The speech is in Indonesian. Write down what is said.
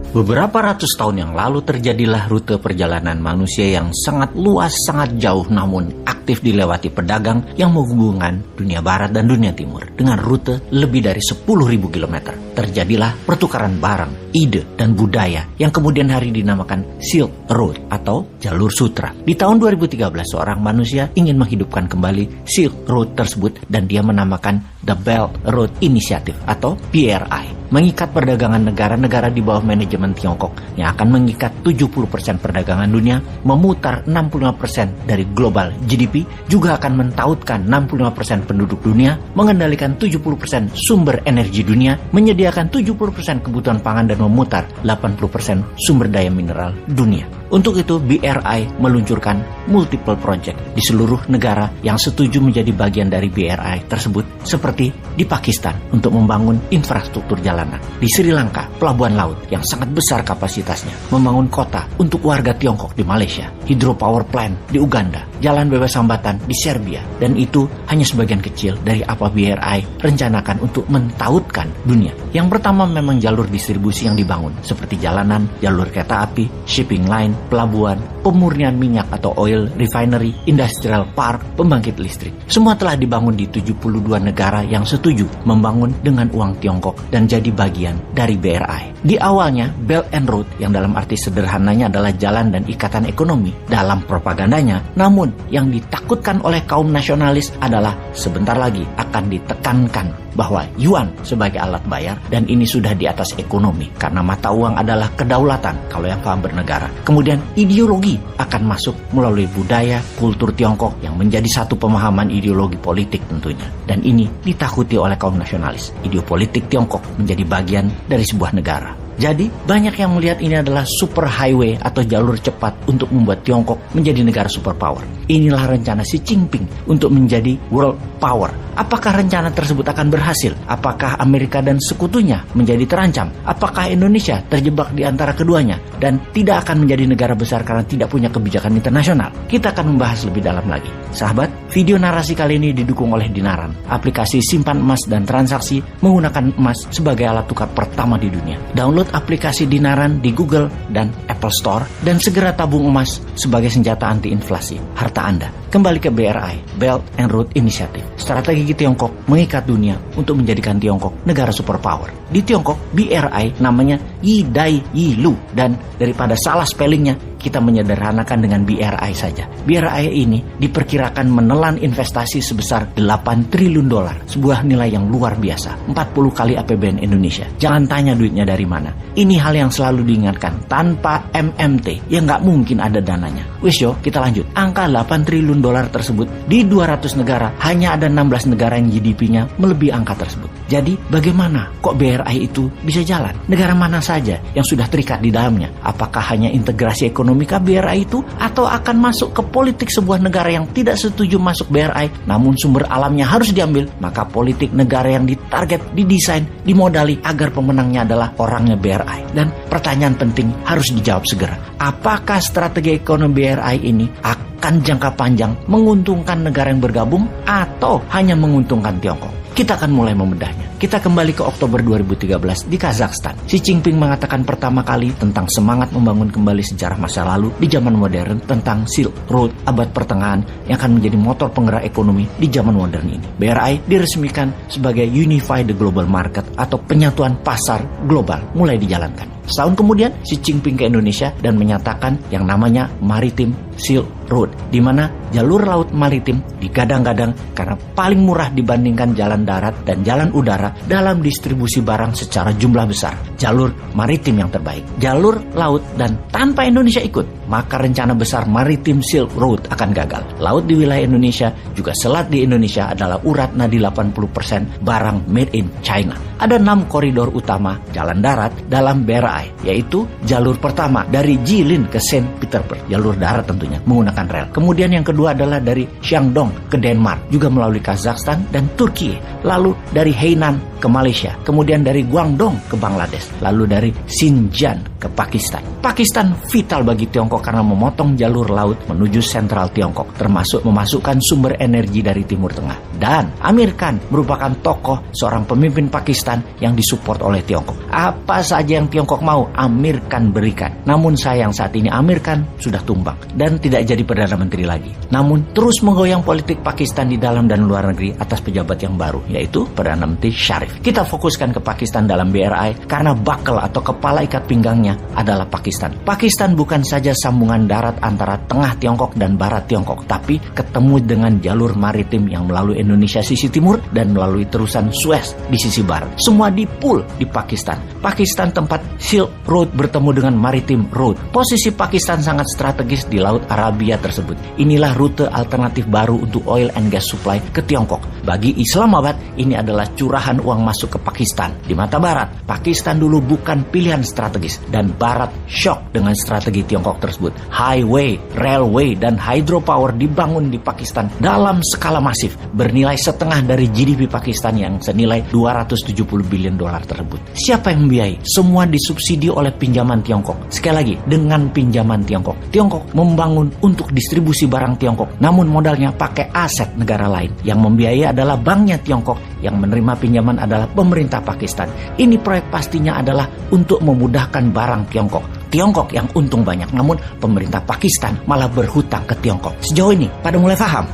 Beberapa ratus tahun yang lalu terjadilah rute perjalanan manusia yang sangat luas, sangat jauh namun aktif dilewati pedagang yang menghubungkan dunia barat dan dunia timur dengan rute lebih dari 10.000 km. Terjadilah pertukaran barang, ide, dan budaya yang kemudian hari dinamakan Silk Road atau Jalur Sutra. Di tahun 2013 seorang manusia ingin menghidupkan kembali Silk Road tersebut dan dia menamakan The Belt Road Initiative atau BRI. Mengikat perdagangan negara-negara di bawah manajemen Tiongkok yang akan mengikat 70% perdagangan dunia, memutar 65% dari global GDP, juga akan mentautkan 65% penduduk dunia, mengendalikan 70% sumber energi dunia, menyediakan 70% kebutuhan pangan dan memutar 80% sumber daya mineral dunia. Untuk itu, BRI meluncurkan multiple project di seluruh negara yang setuju menjadi bagian dari BRI tersebut, seperti di Pakistan untuk membangun infrastruktur jalanan, di Sri Lanka pelabuhan laut yang sangat besar kapasitasnya, membangun kota untuk warga Tiongkok di Malaysia, hydropower plant di Uganda, jalan bebas hambatan di Serbia, dan itu hanya sebagian kecil dari apa BRI rencanakan untuk mentautkan dunia. Yang pertama memang jalur distribusi yang dibangun, seperti jalanan, jalur kereta api, shipping line, pelabuhan, pemurnian minyak atau oil refinery, industrial park, pembangkit listrik. Semua telah dibangun di 72 negara yang setuju membangun dengan uang Tiongkok dan jadi bagian dari BRI. Di awalnya, Belt and Road yang dalam arti sederhananya adalah jalan dan ikatan ekonomi dalam propagandanya, namun yang ditakutkan oleh kaum nasionalis adalah sebentar lagi akan ditekankan bahwa yuan sebagai alat bayar dan ini sudah di atas ekonomi karena mata uang adalah kedaulatan kalau yang paham bernegara. Kemudian ideologi akan masuk melalui budaya, kultur Tiongkok yang menjadi satu pemahaman ideologi politik tentunya. Dan ini ditakuti oleh kaum nasionalis. Ideopolitik Tiongkok menjadi bagian dari sebuah negara. Jadi, banyak yang melihat ini adalah super highway atau jalur cepat untuk membuat Tiongkok menjadi negara superpower. Inilah rencana Xi Jinping untuk menjadi world power. Apakah rencana tersebut akan berhasil? Apakah Amerika dan sekutunya menjadi terancam? Apakah Indonesia terjebak di antara keduanya dan tidak akan menjadi negara besar karena tidak punya kebijakan internasional? Kita akan membahas lebih dalam lagi. Sahabat, video narasi kali ini didukung oleh Dinaran, aplikasi simpan emas dan transaksi menggunakan emas sebagai alat tukar pertama di dunia. Download aplikasi Dinaran di Google dan Apple Store dan segera tabung emas sebagai senjata anti-inflasi harta Anda. Kembali ke BRI, Belt and Road Initiative. Strategi Tiongkok mengikat dunia untuk menjadikan Tiongkok negara superpower. Di Tiongkok, BRI namanya Yi Dai Yi Lu dan daripada salah spellingnya, kita menyederhanakan dengan BRI saja. BRI ini diperkirakan menelan investasi sebesar 8 triliun dolar, sebuah nilai yang luar biasa, 40 kali APBN Indonesia. Jangan tanya duitnya dari mana. Ini hal yang selalu diingatkan, tanpa MMT ya nggak mungkin ada dananya. Wis yo, kita lanjut. Angka 8 triliun dolar tersebut di 200 negara, hanya ada 16 negara yang GDP-nya melebihi angka tersebut. Jadi bagaimana kok BRI itu bisa jalan? Negara mana saja yang sudah terikat di dalamnya? Apakah hanya integrasi ekonomi BRI itu atau akan masuk ke politik sebuah negara yang tidak setuju masuk BRI namun sumber alamnya harus diambil? Maka politik negara yang ditarget, didesain, dimodali agar pemenangnya adalah orangnya BRI. Dan pertanyaan penting harus dijawab segera. Apakah strategi ekonomi BRI ini akan jangka panjang menguntungkan negara yang bergabung atau hanya menguntungkan Tiongkok? Kita akan mulai membedahnya. Kita kembali ke Oktober 2013 di Kazakhstan. Xi Jinping mengatakan pertama kali tentang semangat membangun kembali sejarah masa lalu di zaman modern tentang Silk Road abad pertengahan yang akan menjadi motor penggerak ekonomi di zaman modern ini. BRI diresmikan sebagai Unify the Global Market atau penyatuan pasar global mulai dijalankan. Setahun kemudian, Xi Jinping ke Indonesia dan menyatakan yang namanya Maritim Silk Road, di mana jalur laut maritim digadang-gadang karena paling murah dibandingkan jalan darat dan jalan udara dalam distribusi barang secara jumlah besar. Jalur maritim yang terbaik, jalur laut, dan tanpa Indonesia ikut, maka rencana besar Maritim Silk Road akan gagal. Laut di wilayah Indonesia, juga selat di Indonesia adalah urat nadi 80% barang made in China. Ada 6 koridor utama jalan darat dalam BRI, yaitu jalur pertama dari Jilin ke Saint Petersburg, jalur darat tentunya menggunakan rel. Kemudian yang kedua adalah dari Shandong ke Denmark, juga melalui Kazakhstan dan Turki. Lalu dari Hainan ke Malaysia, kemudian dari Guangdong ke Bangladesh, lalu dari Xinjiang ke Pakistan. Pakistan vital bagi Tiongkok karena memotong jalur laut menuju sentral Tiongkok, termasuk memasukkan sumber energi dari Timur Tengah. Dan Amir Khan merupakan tokoh seorang pemimpin Pakistan yang disupport oleh Tiongkok. Apa saja yang Tiongkok mau, Amir Khan berikan. Namun sayang saat ini Amir Khan sudah tumbang dan tidak jadi Perdana Menteri lagi. Namun terus menggoyang politik Pakistan di dalam dan luar negeri atas pejabat yang baru, yaitu Perdana Menteri Sharif. Kita fokuskan ke Pakistan dalam BRI karena bakel atau kepala ikat pinggangnya adalah Pakistan. Pakistan bukan saja sambungan darat antara tengah Tiongkok dan barat Tiongkok, tapi ketemu dengan jalur maritim yang melalui Indonesia sisi timur dan melalui terusan Suez di sisi barat. Semua dipul di Pakistan. Pakistan tempat Silk Road bertemu dengan Maritime Road. Posisi Pakistan sangat strategis di Laut Arabia tersebut. Inilah rute alternatif baru untuk oil and gas supply ke Tiongkok. Bagi Islamabad, ini adalah curahan uang masuk ke Pakistan. Di mata Barat, Pakistan dulu bukan pilihan strategis dan Barat shock dengan strategi Tiongkok tersebut. Highway, railway, dan hydropower dibangun di Pakistan dalam skala masif, bernilai setengah dari GDP Pakistan yang senilai 270 billion dolar tersebut. Siapa yang membiayai? Semua disubsidi oleh pinjaman Tiongkok. Sekali lagi, dengan pinjaman Tiongkok. Tiongkok membangun untuk distribusi barang Tiongkok, namun modalnya pakai aset negara lain. Yang membiayai adalah banknya Tiongkok, yang menerima pinjaman adalah pemerintah Pakistan. Ini proyek pastinya adalah untuk memudahkan barang Tiongkok. Tiongkok yang untung banyak, namun pemerintah Pakistan malah berhutang ke Tiongkok. Sejauh ini, pada mulai paham?